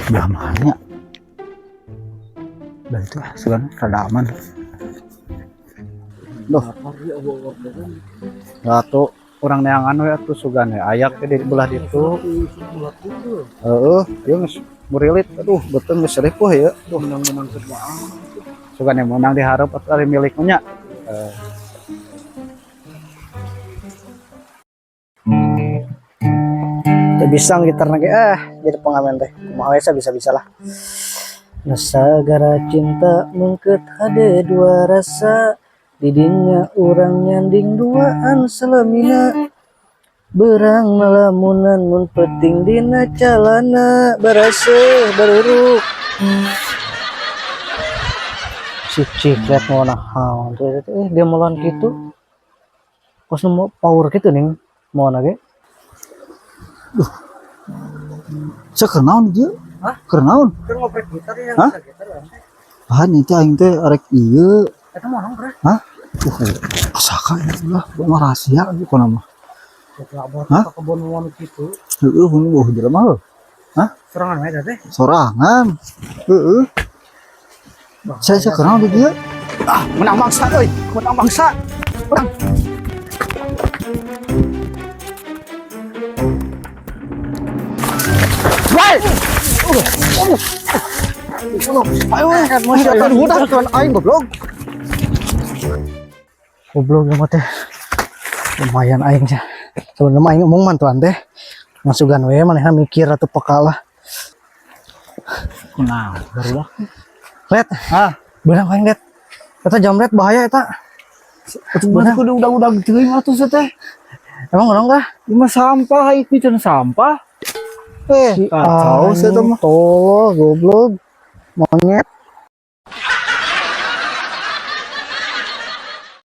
Namanya udah itu sekarang rada aman. Loh, satu orang neangan we atuh sugan we ayak di belah ditu. Ieu geus murilit. Aduh, betul geus ripuh ya. Tuh menang-menang kedua. Sugan yang menang diharap atuh ari miliknya. Bisa gitar lagi jadi pengamen teh kumaha bisa lah. Nasagara cinta mengket hade dua rasa didinya orang nyanding duaan salamina berang malamunan mun peting dina calana barase baruruk si ciklet mau nahaun dia melawan gitu kos mau power gitu nih mau nage. Cek naon ieu? Hah? Keur naon? Keur ngoprek gitar ya. Hah? Bahan itu aing teh arek ieu. Eta mah naon, Bre? Hah? Asaka lah, mah rahasia ieu kana mah. Hah? Kebon mau kitu. Heeh, heuh jelema heuh. Hah? Sorangan we teh. Sorangan. Heeh. Saya kenal di dia. Menang bangsa euy, menang bangsa. Menang. Woi. Ayo, kan udah kan aing goblok. Goblok ya mah teh. Lumayan aing teh. Sebenarnya aing ngomong mantuan teh. Masukan we manehna mikir atuh peka lah. Kunaon barulah. Let, beunang aing let. Eta jamret bahaya eta. Beunang kudu udah teuing atuh teh. Emang urang tah? Ieu mah sampah aing piceun sampah. Si Kacau sih itu mah. tolol goblok. Monyet.